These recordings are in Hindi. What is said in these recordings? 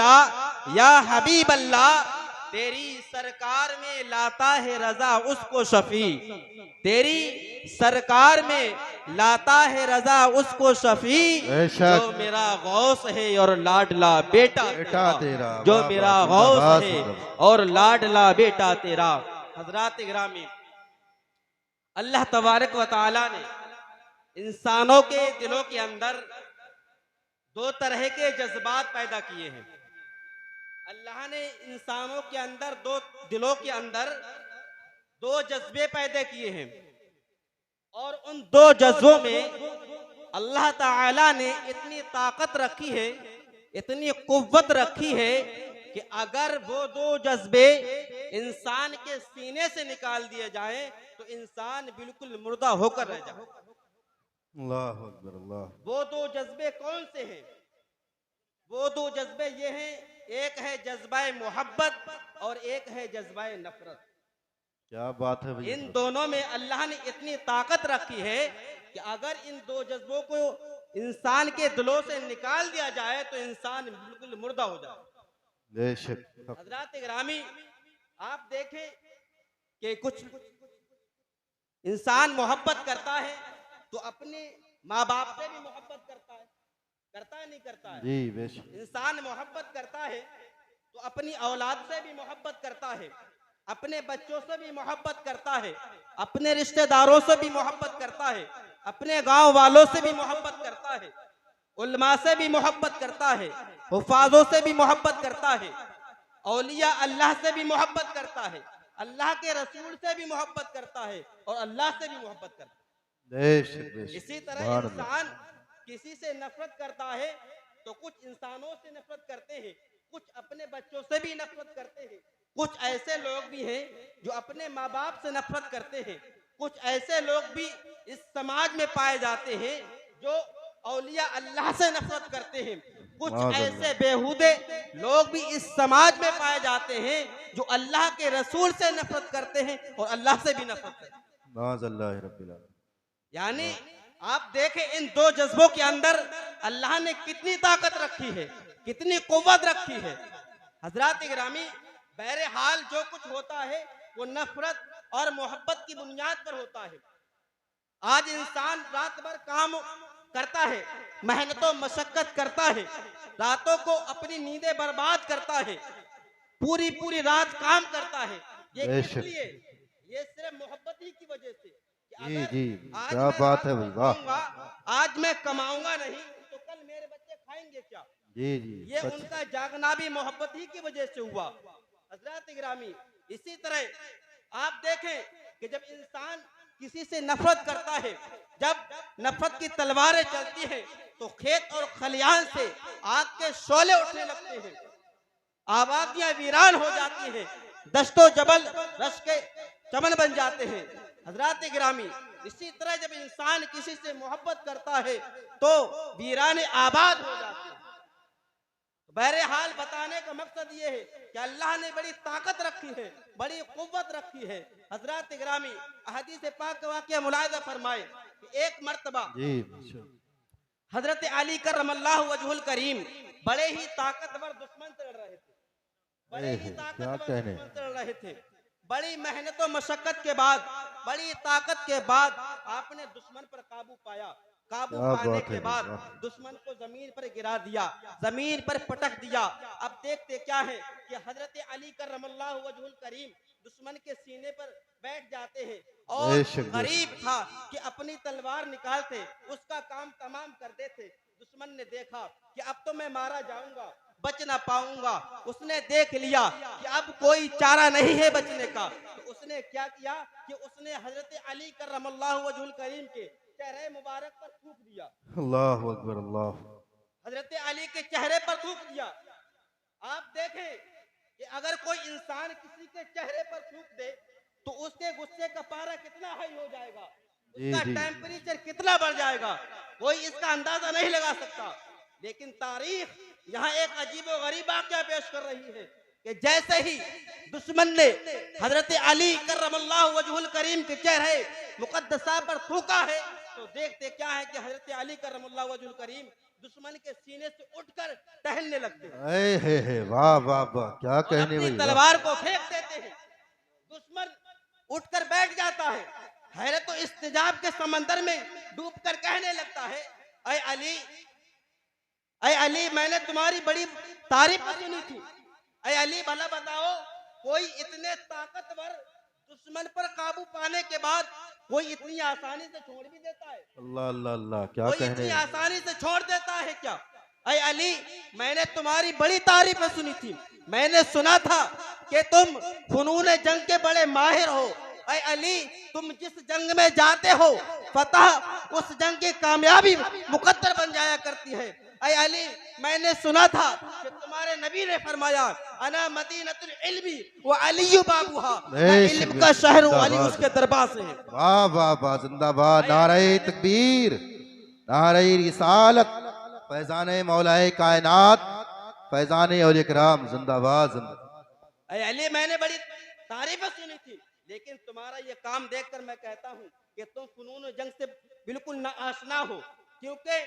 अल्लाह या हबीब अल्लाह, तेरी सरकार में लाता है रजा उसको शफी, तेरी सरकार में लाता है रजा उसको शफी, जो मेरा गौस है और लाडला बेटा तेरा, जो मेरा गौस है और लाडला बेटा तेरा। हजरात गिरामी, अल्लाह तबारक व तआला ने इंसानों के दिलों के अंदर दो तरह के जज्बात पैदा किए हैं। अल्लाह ने इंसानों के अंदर दो दिलों के अंदर दो जज्बे पैदा किए हैं, और उन दो जज्बों में अल्लाह ताला ने इतनी ताकत रखी है, इतनी कुव्वत रखी है कि अगर वो दो जज्बे इंसान के सीने से निकाल दिए जाएं तो इंसान बिल्कुल मुर्दा होकर रह जाए। अल्लाह अकबर अल्लाह। वो दो जज्बे कौन से हैं? वो दो जज्बे ये हैं, एक है जज्बाए मोहब्बत और एक है जज्बाए नफरत। क्या बात है भैया। इन दोनों में अल्लाह ने इतनी ताकत रखी है कि अगर इन दो जज्बों को इंसान के दिलों से निकाल दिया जाए तो इंसान बिल्कुल मुर्दा हो जाए। बेशक। हजरात गिरामी, आप देखें कि कुछ इंसान मोहब्बत करता है तो अपने माँ बाप से भी मोहब्बत करता है, करता है नहीं करता है? जी बेशक। इंसान मोहब्बत करता है तो अपनी औलाद से भी मोहब्बत करता है, अपने बच्चों से भी मोहब्बत करता है, अपने रिश्तेदारों से भी मोहब्बत करता है, अपने गांव वालों से भी मोहब्बत करता है, उलमा से भी मोहब्बत करता है, हुफाजों से भी मोहब्बत करता है, औलिया अल्लाह से भी मोहब्बत करता है, अल्लाह के रसूल से भी मोहब्बत करता है और अल्लाह से भी मोहब्बत करता है। बेशक बेशक। इसी तरह इंसान किसी से नफरत करता है तो कुछ इंसानों से नफरत करते हैं, कुछ अपने बच्चों से भी नफरत करते हैं, कुछ ऐसे लोग भी हैं जो अपने माँ बाप से नफरत करते हैं, कुछ ऐसे लोग भी इस समाज में पाए जाते हैं जो औलिया अल्लाह से नफरत करते हैं, कुछ ऐसे बेहुदे लोग भी इस समाज में पाए जाते हैं जो अल्लाह के रसूल से नफरत करते हैं और अल्लाह से भी नफरत करते हैं। यानी आप देखें इन दो जज्बों के अंदर अल्लाह ने कितनी ताकत रखी है, कितनी कुव्वत रखी है। हजरात गिरामी, बहरहाल जो कुछ होता है वो नफरत और मोहब्बत की बुनियाद पर होता है। आज इंसान रात भर काम करता है, मेहनतों मशक्कत करता है, रातों को अपनी नींदें बर्बाद करता है, पूरी पूरी रात काम करता है। ये किस लिए? ये सिर्फ मोहब्बत ही की वजह से। जी जी, क्या बात है भाई, वाह। आज मैं कमाऊंगा नहीं तो कल मेरे बच्चे खाएंगे क्या? जी जी, ये उनका जागना भी मोहब्बत ही की वजह से हुआ। हजरत गिरामी, इसी तरह आप देखें कि जब इंसान किसी से नफरत करता है, जब नफरत की तलवारें चलती हैं तो खेत और खलियान से आग के शोले उठने लगते हैं, आबादियां वीरान हो जाती हैं, दश्तो जबल रश के चमन बन जाते हैं। हजरात गिरामी, इसी तरह जब इंसान किसी से मोहब्बत करता है तो वीराने आबाद हो जाते हैं। बहरहाल बताने का मकसद ये है कि अल्लाह ने बड़ी ताकत रखी है, बड़ी कुव्वत रखी है। हजरात गिरामी, हदीस पाक का वाक़या मुलाहिज़ा फरमाए कि एक मर्तबा हजरत अली करमल्लाहु वजहुल करीम बड़े ही ताकतवर दुश्मन से लड़ रहे थे, बड़े ही ताकतवर दुश्मन से लड़ रहे थे। बड़ी मेहनत और मशक्कत के बाद, बड़ी ताकत के बाद आपने दुश्मन पर काबू पाया। काबू पाने के बाद दुश्मन को जमीन पर गिरा दिया, जमीन पर पटक दिया। अब देखते क्या है कि हजरत अली करमल्लाहु वजहुल करीम दुश्मन के सीने पर बैठ जाते हैं और गरीब था कि अपनी तलवार निकालते, उसका काम तमाम कर देते। दुश्मन ने देखा कि अब तो मैं मारा जाऊंगा, बच ना पाऊंगा। उसने देख लिया कि अब कोई चारा नहीं है बचने का, तो उसने क्या किया कि उसने हजरत अली करमल्लाहु वजहुल करीम के चेहरे मुबारक पर थूक दिया। अल्लाह अकबर अल्लाह। हजरत अली के चेहरे पर थूक दिया। आप देखें कि अगर कोई इंसान किसी के चेहरे पर थूक दे तो उसके गुस्से का पारा कितना हाई हो जाएगा, उसका टेम्परेचर कितना बढ़ जाएगा, कोई इसका अंदाजा नहीं लगा सकता। लेकिन तारीख यहाँ एक अजीब व गरीब वाक़या पेश कर रही है कि जैसे ही दुश्मन ने हजरत अली करमल्लाहु वजहुल करीम के चेहरे मुकद्दसा पर थूका है तो देखते क्या है कि हजरत अली करमल्लाहु वजहुल करीम दुश्मन के सीने से उठकर टहलने लगते हैं हे वाह वाह वाह, क्या और कहने अपनी भाई, वाह। तलवार को फेंक देते हैं। दुश्मन उठकर बैठ जाता है, हैरत तो इस्तेजाब के समंदर में डूबकर कहने लगता है, अय अली, अय अली, मैंने तुम्हारी बड़ी तारीफ सुनी थी। अय अली, भला बताओ, कोई इतने ताकतवर दुश्मन पर काबू पाने के बाद कोई इतनी आसानी से छोड़ भी देता है? अल्लाह अल्लाह अल्लाह, क्या कोई कहने। इतनी आसानी से छोड़ देता है क्या? अय अली, मैंने तुम्हारी बड़ी तारीफ सुनी थी। मैंने सुना था कि तुम फनून जंग के बड़े माहिर हो। अय अली, तुम जिस जंग में जाते हो, फतह उस जंग की कामयाबी मुकद्दर बन जाया करती है। अय अली, मैंने सुना था कि तुम्हारे नबी ने फरमाया, अना मदीनतुल इल्मी व अली बाबूहा, मैं इल्म का शहर हूं, अली उसके दरबार से है। वाह वाह वाह, जिंदाबाद, नारे तकबीर, नारे रिसालत, फैजाने मौलाए कायनात, फैजाने औलिया किराम, जिंदाबाद जिंदाबाद। अय अली, मैंने बड़ी तारीफ सुनी थी, लेकिन तुम्हारा ये काम देखकर मैं कहता हूँ कि तुम फनून जंग से बिल्कुल ना आशना हो, क्योंकि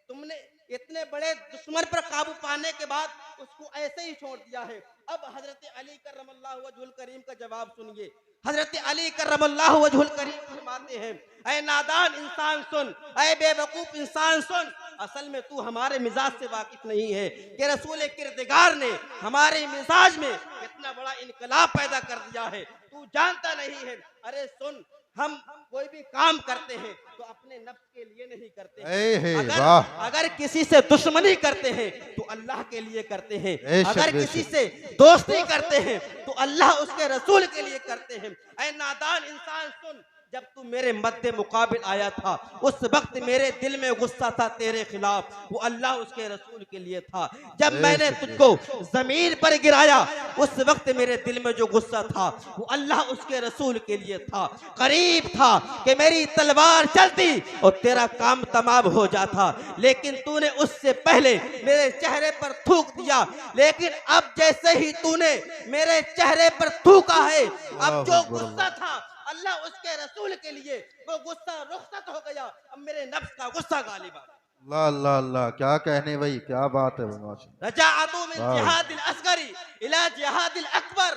तुमने इतने बड़े दुश्मन पर काबू पाने के बाद उसको ऐसे ही छोड़ दिया है। अब हजरत अली करमल्लाहु वजहुल करीम का जवाब सुनिए। हजरत अली करमल्लाहु वजहुल करीम फरमाते हैं, ऐ नादान इंसान सुन, ऐ बेवकूफ इंसान सुन, असल में तू हमारे मिजाज से वाकिफ नहीं है कि रसूल किरदगार ने हमारे मिजाज में इतना बड़ा इनकलाब पैदा कर दिया है, तू जानता नहीं है। अरे सुन, हम कोई भी काम करते हैं तो अपने नफ्स के लिए नहीं करते हैं। अगर किसी से दुश्मनी करते हैं तो अल्लाह के लिए करते हैं, अगर किसी से दोस्ती करते हैं तो अल्लाह उसके रसूल के लिए करते हैं। ऐ नादान इंसान सुन, जब तू मेरे मद्दे मुकाबिल आया था उस वक्त मेरे दिल में गुस्सा था तेरे खिलाफ, वो अल्लाह उसके रसूल के लिए था। जब मैंने तुझको जमीन पर गिराया उस वक्त मेरे दिल में जो गुस्सा था वो अल्लाह उसके रसूल के लिए था। करीब था कि मेरी तलवार चलती और तेरा काम तमाम हो जाता, लेकिन तूने उससे पहले मेरे चेहरे पर थूक दिया। लेकिन अब जैसे ही तूने मेरे चेहरे पर थूका है, अब जो गुस्सा था अल्लाह उसके रसूल के लिए, वो गुस्सा रुखसत हो गया। अब मेरे नफ्स का गुस्सा गालिब आ गया। अल्लाह अल्लाह अल्लाह, क्या कहने भाई, क्या बात है माशाअल्लाह। रजाअतु मिन जिहादिल अस्गरी इला जिहादिल अकबर,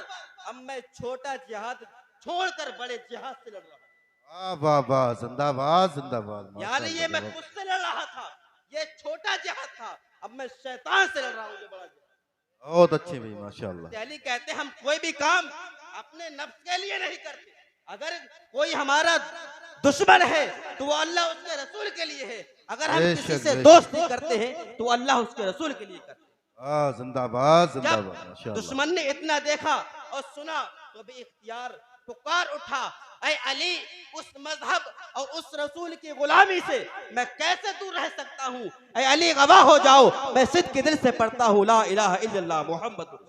अब मैं छोटा जिहाद छोड़कर बड़े जिहाद से लड़ रहा हूँ। वाह वाह वाह, जिंदाबाद जिंदाबाद। यानी ये मैं खुद से लड़ रहा था, ये छोटा जिहाद था, अब मैं शैतान से लड़ रहा हूँ, ये बड़ा जिहाद। बहुत अच्छे भाई माशाअल्लाह। अली कहते हम कोई भी काम अपने नफ्स के लिए नहीं करते। अगर कोई हमारा दुश्मन है तो वो अल्लाह उसके रसूल के लिए है, अगर हम किसी से दोस्ती करते हैं तो अल्लाह उसके रसूल के लिए करते हैं। जिंदाबाद जिंदाबाद माशाअल्लाह। दुश्मन ने इतना देखा और सुना तो भी इख्तियार पुकार उठा, ऐ अली, उस मजहब और उस रसूल की गुलामी से मैं कैसे दूर रह सकता हूँ? ऐ अली, गवाह हो जाओ, मैं सिद्ध के दिल से पढ़ता हूँ ला इलाहा इल्लल्लाह मुहम्मद।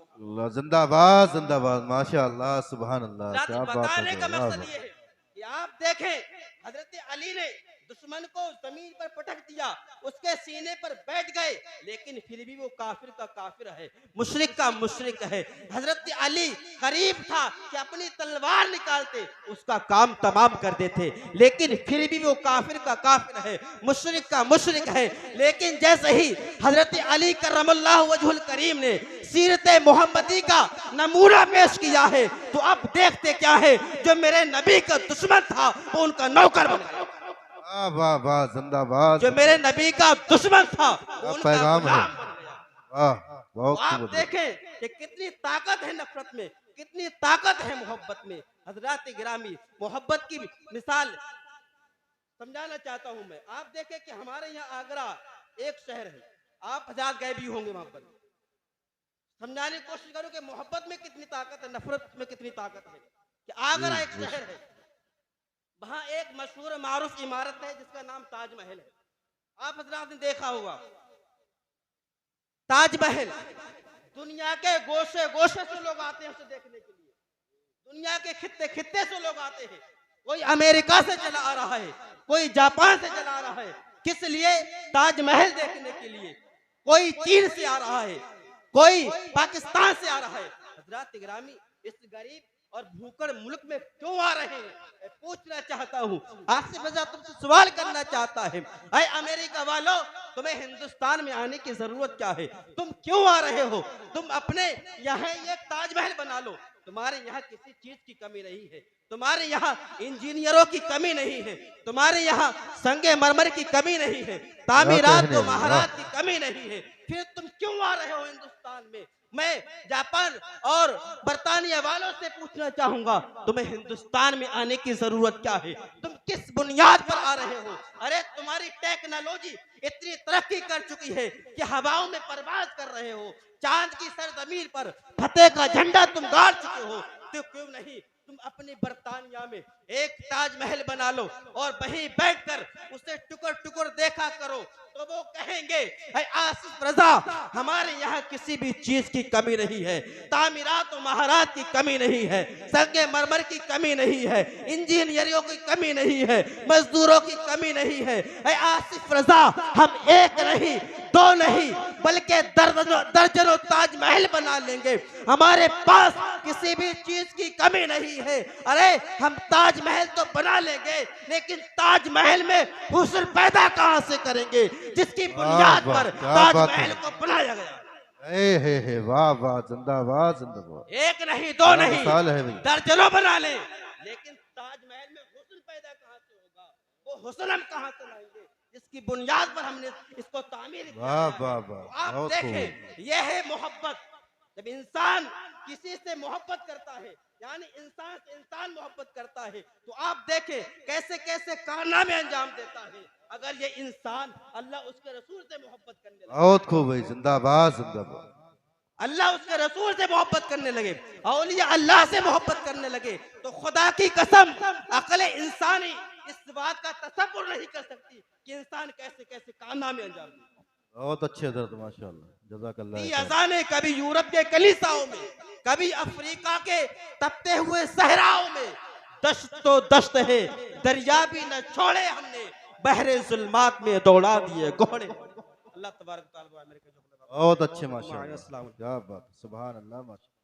जिंदाबाद जिंदाबाद माशाअल्लाह, सुभान अल्लाह, क्या बात बताने है। का मकसद ये है कि आप देखें, हजरत अली ने दुश्मन को जमीन पर पटक दिया, उसके सीने पर बैठ गए, लेकिन फिर भी वो काफिर का काफिर है, मुशरिक का मुशरिक है। हजरत अली करीब था कि अपनी तलवार निकालते उसका काम तमाम कर देते, लेकिन फिर भी वो काफिर का काफिर है, मुशरिक का मुशरिक है। लेकिन जैसे ही हजरत अली करमल्लाहु वजहुल करीम ने सीरत मोहम्मदी का नमूना पेश किया है, तो अब देखते क्या है, जो मेरे नबी का दुश्मन था वो उनका नौकर बन गया। वाह वाह, जिंदाबाद। जो मेरे नबी का दुश्मन था वो पैगाम है। वाह, बहुत आप देखें कि कितनी ताकत है नफरत में, कितनी ताकत है मोहब्बत में। हजरात गिरामी, मोहब्बत की मिसाल समझाना चाहता हूं मैं। आप देखें कि हमारे यहाँ आगरा एक शहर है, आप हज़ार गए भी होंगे वहां पर। समझाने की कोशिश करो कि मोहब्बत में कितनी ताकत है, नफरत में कितनी ताकत है। कि आगरा एक शहर है, वहां एक मशहूर मारूफ इमारत है जिसका नाम ताजमहल है। आप हजरात ने देखा होगा ताजमहल, दुनिया के गोशे गोशे से लोग आते हैं उसे देखने के लिए, दुनिया के खित्ते खित्ते से लोग आते हैं। कोई अमेरिका से चला आ रहा है, कोई जापान से चला आ रहा है, किस लिए? ताजमहल देखने के लिए। कोई चीन से आ रहा है, कोई पाकिस्तान से आ रहा है। हजरात गिरामी, इस गरीब और भूखड़ मुल्क में क्यों आ रहे हैं, मैं पूछना चाहता हूँ। आसिफ रजा तुमसे सवाल करना चाहता है, अरे अमेरिका वालों, तुम्हें हिंदुस्तान में आने की जरूरत क्या है? तुम क्यों आ रहे हो? तुम अपने यहाँ एक ताजमहल बना लो। तुम्हारे यहाँ किसी चीज की कमी नहीं है, तुम्हारे यहाँ इंजीनियरों की कमी नहीं है, तुम्हारे यहाँ संगे मरमर की कमी नहीं है, तामीरात कहने व हैं, महारात की कमी नहीं है, फिर तुम क्यों आ रहे हो हिंदुस्तान में? मैं जापान और बर्तानिया वालों से पूछना चाहूंगा, तुम्हें हिंदुस्तान में आने की जरूरत क्या है? तुम किस बुनियाद पर आ रहे हो? अरे तुम्हारी टेक्नोलॉजी इतनी तरक्की कर चुकी है कि हवाओं में परवाज कर रहे हो, चांद की सरजमीन पर फतेह का झंडा तुम गाड़ चुके हो, तो क्यों नहीं तुम अपनी बर्तानिया में एक ताजमहल बना लो और वहीं बैठकर उसे टुकड़ टुकड़ देखा करो, तो वो कहेंगे आसिफ रजा हमारे यहाँ किसी भी चीज की कमी नहीं है, तामीरात और महारात की कमी नहीं है, संगे मरमर की कमी नहीं है, इंजीनियरों की कमी नहीं है, मजदूरों की कमी नहीं है। आसिफ रजा हम एक नहीं, दो नहीं, बल्कि दर्जनों ताजमहल बना लेंगे, हमारे पास किसी भी चीज की कमी नहीं है। अरे हम ताजमहल तो बना लेंगे, लेकिन ताजमहल में हुस्न पैदा कहां से करेंगे जिसकी बुनियाद पर ताजमहल को बनाया गया? हे वाह वाह, जिंदाबाद जिंदाबाद। एक नहीं, दो नहीं, दर्जनों बना ले, लेकिन ताजमहल में हुस्न पैदा कहां से होगा? वो हुस्न हम कहां से लाएंगे जिसकी बुनियाद पर हमने इसको तामीर किया? वाह वाह वाह, आप देखें, यह है मोहब्बत। जब इंसान किसी से मोहब्बत करता है, यानी इंसान से इंसान मोहब्बत करता है, तो आप देखें कैसे कैसे कारनामे अंजाम देता है। अगर ये इंसान अल्लाह उसके रसूल से मोहब्बत करने लगे, बहुत खूब भाई, जिंदाबाद जिंदाबाद। अल्लाह उसके रसूल से मोहब्बत करने लगे, औलिया अल्लाह से मोहब्बत करने लगे, तो खुदा की कसम अकल इंसानी इस बात का तसव्वुर नहीं कर सकती कि इंसान कैसे कैसे कारनामे अंजाम दे। बहुत अच्छे हजरत, माशाल्लाह, जज़ाकल्लाह। अजाने कभी यूरोप के कलीसाओं में, कभी अफ्रीका के तपते हुए सहराओं में, दश्त तो दश्त है, दरिया भी न छोड़े हमने, बहरे जुल्मात में दौड़ा दिए घोड़े। अल्लाह तबारक व तआला मेरे को बहुत अच्छे, माशाल्लाह, क्या बात, सुभान अल्लाह, माशाल्लाह।